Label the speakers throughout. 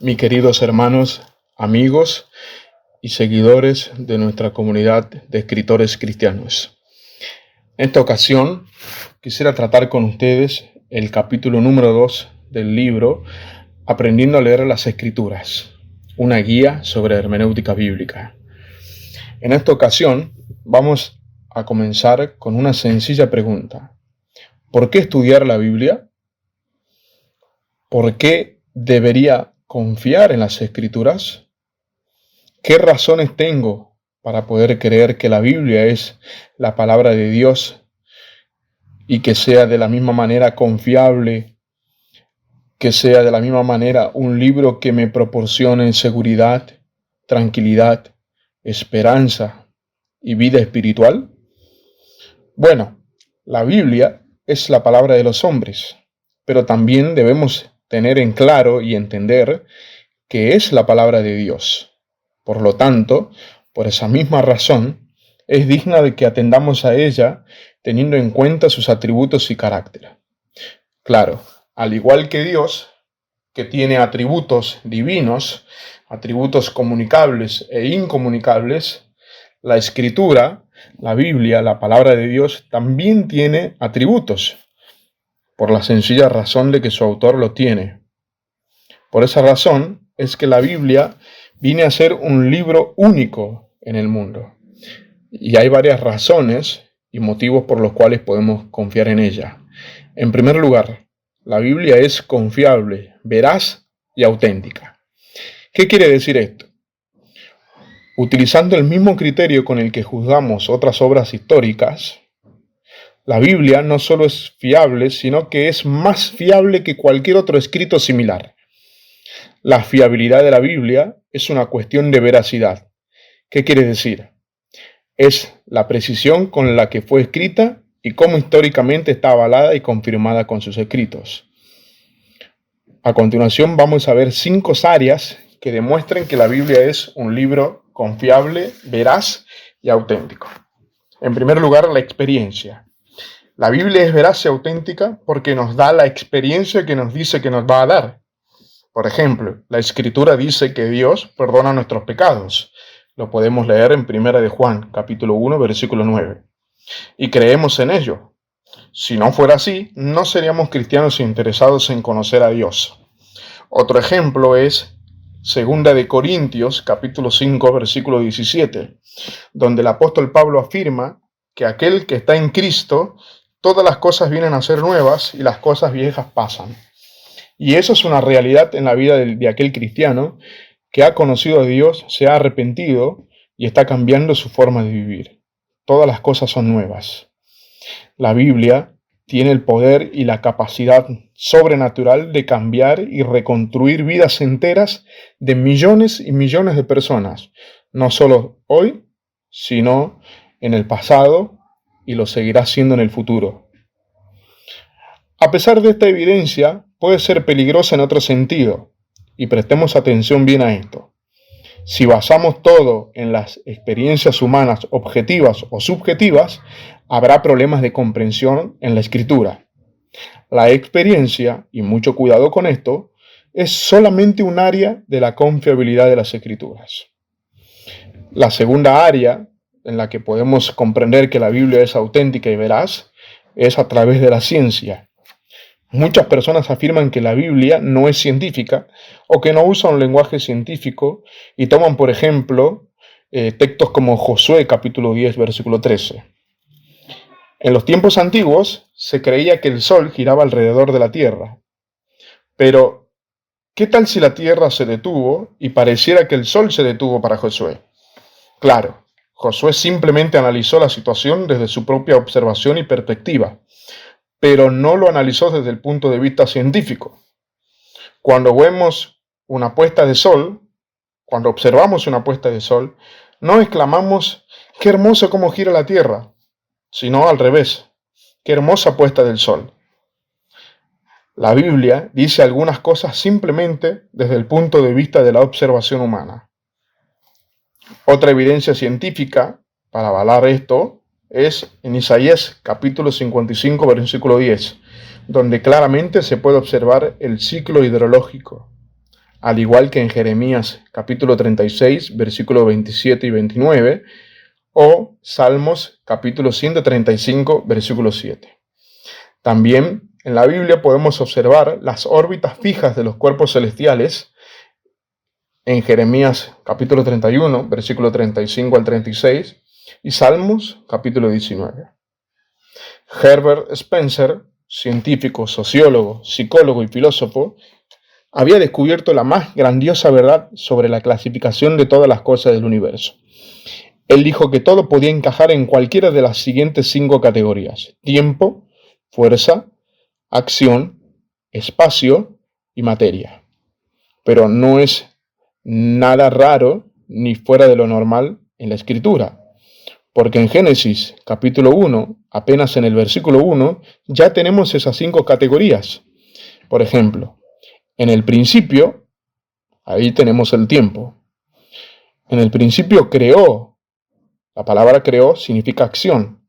Speaker 1: mis queridos hermanos, amigos y seguidores de nuestra comunidad de escritores cristianos. En esta ocasión quisiera tratar con ustedes el capítulo número 2 del libro Aprendiendo a leer las Escrituras, una guía sobre hermenéutica bíblica. En esta ocasión vamos a comenzar con una sencilla pregunta. ¿Por qué estudiar la Biblia? ¿Por qué debería confiar en las Escrituras? ¿Qué razones tengo para poder creer que la Biblia es la palabra de Dios y que sea de la misma manera confiable, que sea de la misma manera un libro que me proporcione seguridad, tranquilidad, esperanza y vida espiritual? Bueno, la Biblia es la palabra de los hombres, pero también debemos tener en claro y entender que es la palabra de Dios. Por lo tanto, por esa misma razón, es digna de que atendamos a ella teniendo en cuenta sus atributos y carácter. Claro, al igual que Dios, que tiene atributos divinos, atributos comunicables e incomunicables, la Escritura, la Biblia, la palabra de Dios, también tiene atributos, por la sencilla razón de que su autor lo tiene. Por esa razón es que la Biblia viene a ser un libro único en el mundo. Y hay varias razones y motivos por los cuales podemos confiar en ella. En primer lugar, la Biblia es confiable, veraz y auténtica. ¿Qué quiere decir esto? Utilizando el mismo criterio con el que juzgamos otras obras históricas, la Biblia no solo es fiable, sino que es más fiable que cualquier otro escrito similar. La fiabilidad de la Biblia es una cuestión de veracidad. ¿Qué quiere decir? Es la precisión con la que fue escrita y cómo históricamente está avalada y confirmada con sus escritos. A continuación vamos a ver 5 áreas que demuestran que la Biblia es un libro confiable, veraz y auténtico. En primer lugar, la experiencia. La Biblia es veraz y auténtica porque nos da la experiencia que nos dice que nos va a dar. Por ejemplo, la Escritura dice que Dios perdona nuestros pecados. Lo podemos leer en 1 de Juan, capítulo 1, versículo 9. Y creemos en ello. Si no fuera así, no seríamos cristianos interesados en conocer a Dios. Otro ejemplo es 2 de Corintios, capítulo 5, versículo 17, donde el apóstol Pablo afirma que aquel que está en Cristo, todas las cosas vienen a ser nuevas y las cosas viejas pasan. Y eso es una realidad en la vida de aquel cristiano que ha conocido a Dios, se ha arrepentido y está cambiando su forma de vivir. Todas las cosas son nuevas. La Biblia tiene el poder y la capacidad sobrenatural de cambiar y reconstruir vidas enteras de millones y millones de personas, no solo hoy, sino en el pasado y lo seguirá siendo en el futuro. A pesar de esta evidencia, puede ser peligrosa en otro sentido, y prestemos atención bien a esto. Si basamos todo en las experiencias humanas objetivas o subjetivas, habrá problemas de comprensión en la Escritura. La experiencia, y mucho cuidado con esto, es solamente un área de la confiabilidad de las Escrituras. La segunda área en la que podemos comprender que la Biblia es auténtica y veraz es a través de la ciencia. Muchas personas afirman que la Biblia no es científica o que no usa un lenguaje científico y toman, por ejemplo, textos como Josué capítulo 10, versículo 13. En los tiempos antiguos se creía que el sol giraba alrededor de la tierra. Pero, ¿qué tal si la tierra se detuvo y pareciera que el sol se detuvo para Josué? Claro, Josué simplemente analizó la situación desde su propia observación y perspectiva, pero no lo analizó desde el punto de vista científico. Cuando vemos una puesta de sol, cuando observamos una puesta de sol, no exclamamos, ¡qué hermoso cómo gira la Tierra!, sino al revés, ¡qué hermosa puesta del sol! La Biblia dice algunas cosas simplemente desde el punto de vista de la observación humana. Otra evidencia científica para avalar esto es en Isaías capítulo 55, versículo 10, donde claramente se puede observar el ciclo hidrológico. al igual que en Jeremías capítulo 36, versículos 27 y 29, o Salmos capítulo 135, versículo 7. También en la Biblia podemos observar las órbitas fijas de los cuerpos celestiales en Jeremías capítulo 31, versículo 35 al 36, y Salmos capítulo 19. Herbert Spencer, científico, sociólogo, psicólogo y filósofo, había descubierto la más grandiosa verdad sobre la clasificación de todas las cosas del universo. Él dijo que todo podía encajar en cualquiera de las siguientes 5 categorías: tiempo, fuerza, acción, espacio y materia. Pero no es nada raro ni fuera de lo normal en la escritura, porque en Génesis capítulo 1, apenas en el versículo 1, ya tenemos esas 5 categorías. Por ejemplo, en el principio, ahí tenemos el tiempo. En el principio creó. La palabra creó significa acción.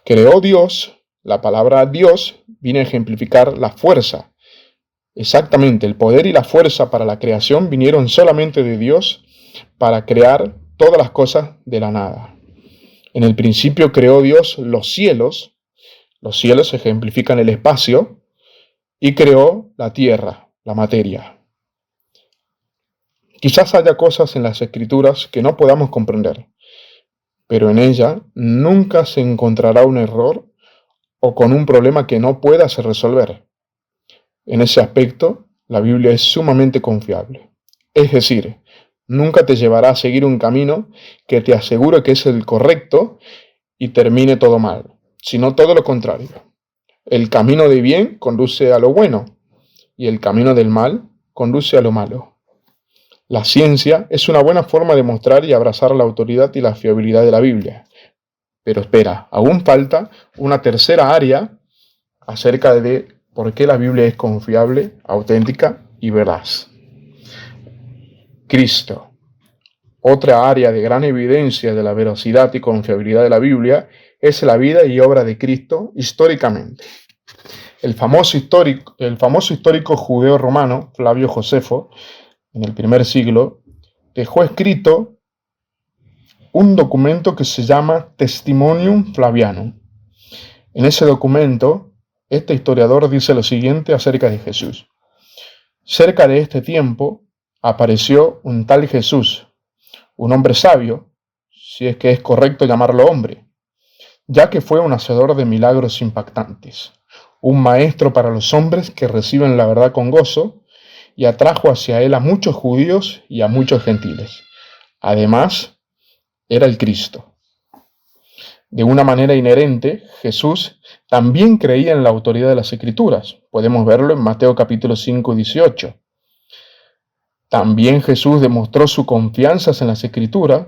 Speaker 1: Creó Dios. La palabra Dios viene a ejemplificar la fuerza. Exactamente, el poder y la fuerza para la creación vinieron solamente de Dios para crear todas las cosas de la nada. En el principio creó Dios los cielos. Los cielos ejemplifican el espacio. Y creó la tierra, la materia. Quizás haya cosas en las Escrituras que no podamos comprender, pero en ella nunca se encontrará un error o con un problema que no puedas resolver. En ese aspecto, la Biblia es sumamente confiable. Es decir, nunca te llevará a seguir un camino que te asegure que es el correcto y termine todo mal, sino todo lo contrario. El camino de bien conduce a lo bueno y el camino del mal conduce a lo malo. La ciencia es una buena forma de mostrar y abrazar la autoridad y la fiabilidad de la Biblia. Pero espera, aún falta una tercera área acerca de por qué la Biblia es confiable, auténtica y veraz. Cristo. Otra área de gran evidencia de la veracidad y confiabilidad de la Biblia es la vida y obra de Cristo históricamente. El famoso histórico judeo-romano Flavio Josefo, en el primer siglo, dejó escrito un documento que se llama Testimonium Flavianum. En ese documento, este historiador dice lo siguiente acerca de Jesús. Cerca de este tiempo apareció un tal Jesús, un hombre sabio, si es que es correcto llamarlo hombre, ya que fue un hacedor de milagros impactantes, un maestro para los hombres que reciben la verdad con gozo, y atrajo hacia él a muchos judíos y a muchos gentiles. Además, era el Cristo. De una manera inherente, Jesús también creía en la autoridad de las Escrituras. Podemos verlo en Mateo capítulo 5, 18. También Jesús demostró su confianza en las Escrituras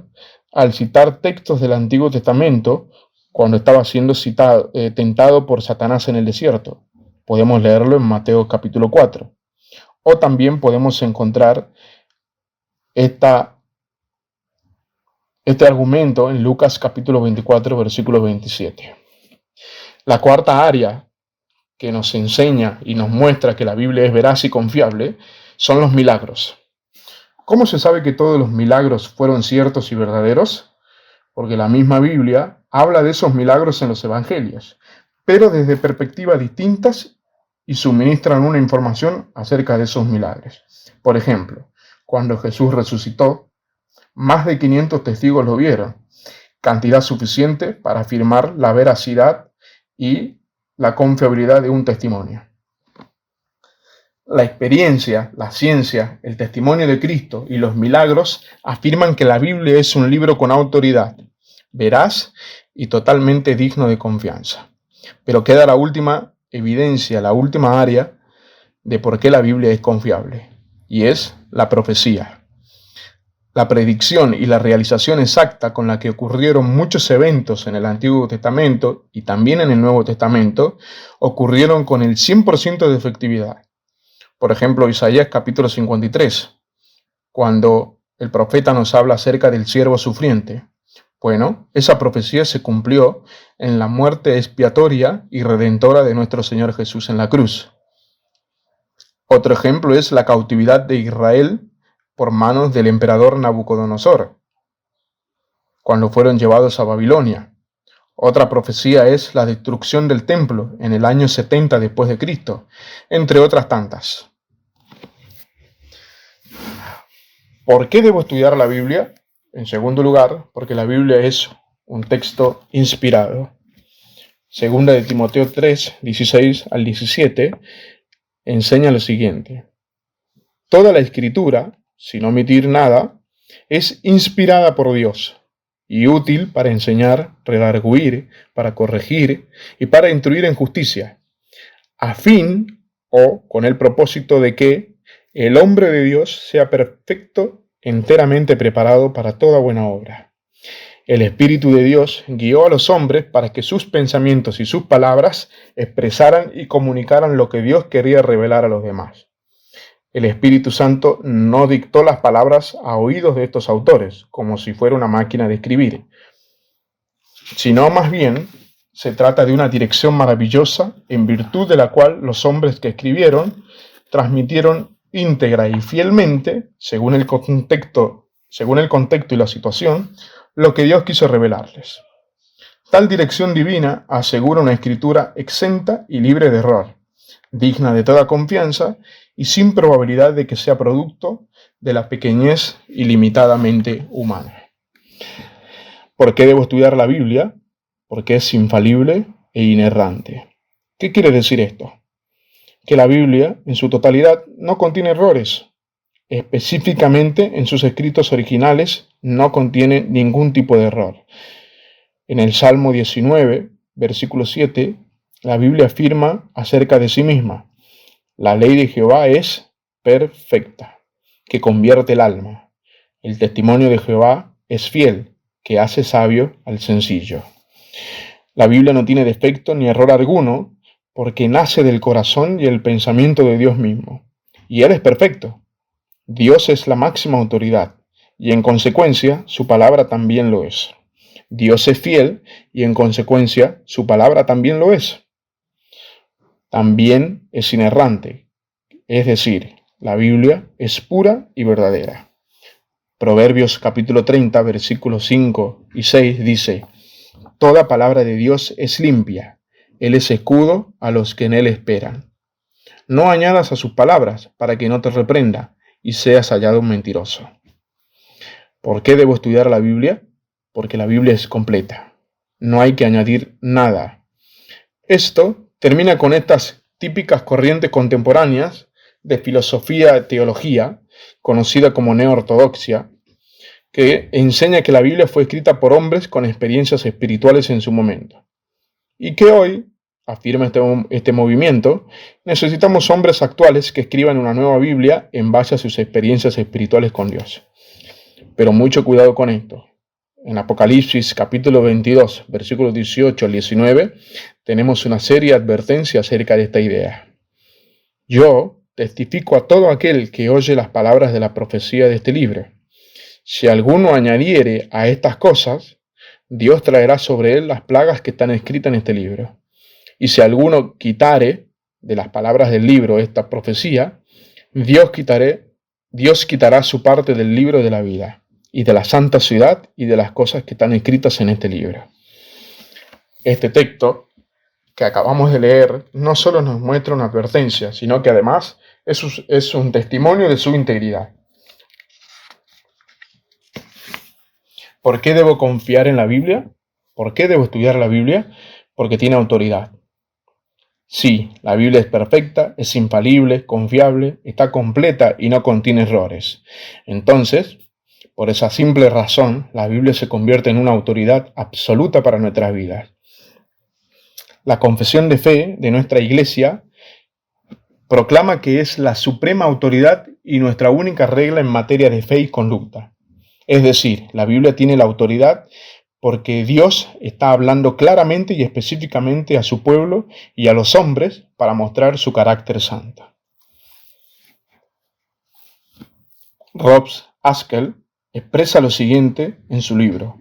Speaker 1: al citar textos del Antiguo Testamento cuando estaba siendo tentado por Satanás en el desierto. Podemos leerlo en Mateo capítulo 4. O también podemos encontrar este argumento en Lucas capítulo 24, versículo 27. La cuarta área que nos enseña y nos muestra que la Biblia es veraz y confiable son los milagros. ¿Cómo se sabe que todos los milagros fueron ciertos y verdaderos? Porque la misma Biblia habla de esos milagros en los evangelios, pero desde perspectivas distintas y suministran una información acerca de esos milagros. Por ejemplo, cuando Jesús resucitó, más de 500 testigos lo vieron, cantidad suficiente para afirmar la veracidad y la confiabilidad de un testimonio. La experiencia, la ciencia, el testimonio de Cristo y los milagros afirman que la Biblia es un libro con autoridad, veraz y totalmente digno de confianza. Pero queda la última evidencia, la última área de por qué la Biblia es confiable, y es la profecía. La predicción y la realización exacta con la que ocurrieron muchos eventos en el Antiguo Testamento y también en el Nuevo Testamento ocurrieron con el 100% de efectividad. Por ejemplo, Isaías capítulo 53, cuando el profeta nos habla acerca del siervo sufriente. Bueno, esa profecía se cumplió en la muerte expiatoria y redentora de nuestro Señor Jesús en la cruz. Otro ejemplo es la cautividad de Israel por manos del emperador Nabucodonosor, cuando fueron llevados a Babilonia. Otra profecía es la destrucción del templo en el año 70 después de Cristo, entre otras tantas. ¿Por qué debo estudiar la Biblia? En segundo lugar, porque la Biblia es un texto inspirado. Segunda de Timoteo 3, 16 al 17, enseña lo siguiente. Toda la escritura, sin omitir nada, es inspirada por Dios y útil para enseñar, redarguir, para corregir y para instruir en justicia, a fin o con el propósito de que el hombre de Dios sea perfecto, enteramente preparado para toda buena obra. El Espíritu de Dios guió a los hombres para que sus pensamientos y sus palabras expresaran y comunicaran lo que Dios quería revelar a los demás. El Espíritu Santo no dictó las palabras a oídos de estos autores, como si fuera una máquina de escribir, sino más bien se trata de una dirección maravillosa en virtud de la cual los hombres que escribieron transmitieron íntegra y fielmente, según el contexto y la situación, lo que Dios quiso revelarles. Tal dirección divina asegura una escritura exenta y libre de error, digna de toda confianza y sin probabilidad de que sea producto de la pequeñez ilimitadamente humana. ¿Por qué debo estudiar la Biblia? Porque es infalible e inerrante. ¿Qué quiere decir esto? Que la Biblia, en su totalidad, no contiene errores. Específicamente, en sus escritos originales, no contiene ningún tipo de error. En el Salmo 19, versículo 7, la Biblia afirma acerca de sí misma: la ley de Jehová es perfecta, que convierte el alma. El testimonio de Jehová es fiel, que hace sabio al sencillo. La Biblia no tiene defecto ni error alguno, porque nace del corazón y el pensamiento de Dios mismo. Y Él es perfecto. Dios es la máxima autoridad, y en consecuencia su palabra también lo es. Dios es fiel, y en consecuencia su palabra también lo es. También es inerrante, es decir, la Biblia es pura y verdadera. Proverbios capítulo 30, versículos 5 y 6 dice: toda palabra de Dios es limpia, Él es escudo a los que en Él esperan. No añadas a sus palabras para que no te reprenda y seas hallado un mentiroso. ¿Por qué debo estudiar la Biblia? Porque la Biblia es completa. No hay que añadir nada. Esto termina con estas típicas corrientes contemporáneas de filosofía-teología, conocida como neoortodoxia, que enseña que la Biblia fue escrita por hombres con experiencias espirituales en su momento. Y que hoy, afirma este movimiento, necesitamos hombres actuales que escriban una nueva Biblia en base a sus experiencias espirituales con Dios. Pero mucho cuidado con esto. En Apocalipsis capítulo 22, versículos 18 al 19, tenemos una seria advertencia acerca de esta idea. Yo testifico a todo aquel que oye las palabras de la profecía de este libro. Si alguno añadiere a estas cosas, Dios traerá sobre él las plagas que están escritas en este libro. Y si alguno quitare de las palabras del libro esta profecía, Dios quitará su parte del libro de la vida, y de la santa ciudad, y de las cosas que están escritas en este libro. Este texto que acabamos de leer no solo nos muestra una advertencia, sino que además es un testimonio de su integridad. ¿Por qué debo confiar en la Biblia? ¿Por qué debo estudiar la Biblia? Porque tiene autoridad. Sí, la Biblia es perfecta, es infalible, confiable, está completa y no contiene errores. Entonces, por esa simple razón, la Biblia se convierte en una autoridad absoluta para nuestras vidas. La confesión de fe de nuestra Iglesia proclama que es la suprema autoridad y nuestra única regla en materia de fe y conducta. Es decir, la Biblia tiene la autoridad porque Dios está hablando claramente y específicamente a su pueblo y a los hombres para mostrar su carácter santo. Robert Askell expresa lo siguiente en su libro: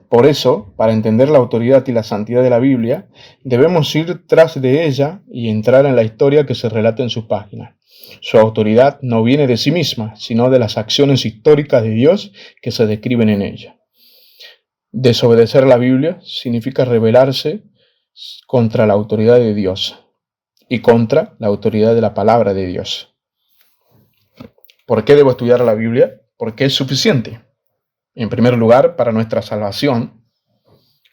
Speaker 1: Por eso, para entender la autoridad y la santidad de la Biblia, debemos ir tras de ella y entrar en la historia que se relata en sus páginas. Su autoridad no viene de sí misma, sino de las acciones históricas de Dios que se describen en ella. Desobedecer la Biblia significa rebelarse contra la autoridad de Dios y contra la autoridad de la palabra de Dios. ¿Por qué debo estudiar la Biblia? Porque es suficiente. En primer lugar, para nuestra salvación.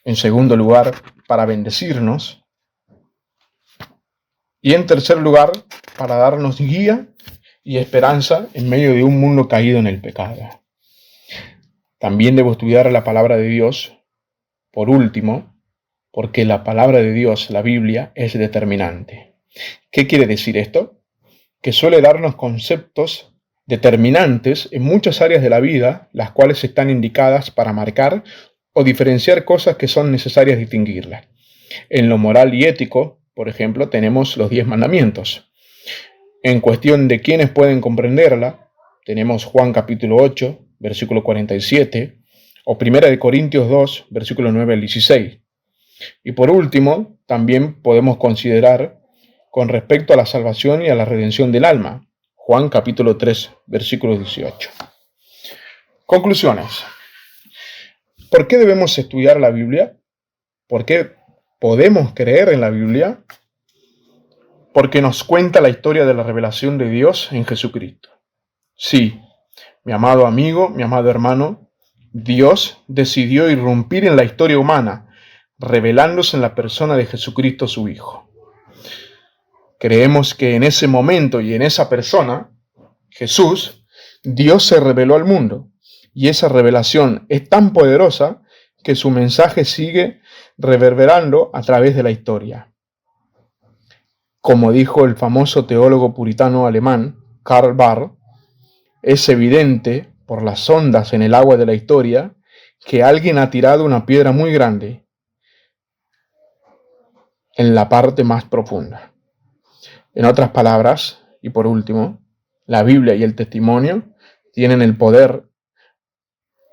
Speaker 1: En segundo lugar, para bendecirnos. Y en tercer lugar, para darnos guía y esperanza en medio de un mundo caído en el pecado. También debo estudiar la palabra de Dios, por último, porque la palabra de Dios, la Biblia, es determinante. ¿Qué quiere decir esto? Que suele darnos conceptos determinantes en muchas áreas de la vida, las cuales están indicadas para marcar o diferenciar cosas que son necesarias distinguirlas. En lo moral y ético, por ejemplo, tenemos los 10 mandamientos. En cuestión de quiénes pueden comprenderla, tenemos Juan capítulo 8, versículo 47, o 1 Corintios 2, versículo 9 al 16. Y por último, también podemos considerar con respecto a la salvación y a la redención del alma, Juan capítulo 3, versículo 18. Conclusiones. ¿Por qué debemos estudiar la Biblia? ¿Por qué podemos creer en la Biblia? Porque nos cuenta la historia de la revelación de Dios en Jesucristo. Sí, mi amado amigo, mi amado hermano, Dios decidió irrumpir en la historia humana, revelándose en la persona de Jesucristo su Hijo. Creemos que en ese momento y en esa persona, Jesús, Dios se reveló al mundo, y esa revelación es tan poderosa que su mensaje sigue reverberando a través de la historia. Como dijo el famoso teólogo puritano alemán Karl Barth, es evidente por las ondas en el agua de la historia que alguien ha tirado una piedra muy grande en la parte más profunda. En otras palabras, y por último, la Biblia y el testimonio tienen el poder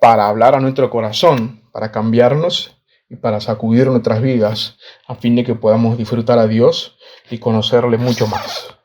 Speaker 1: para hablar a nuestro corazón, para cambiarnos y para sacudir nuestras vidas, a fin de que podamos disfrutar a Dios y conocerle mucho más.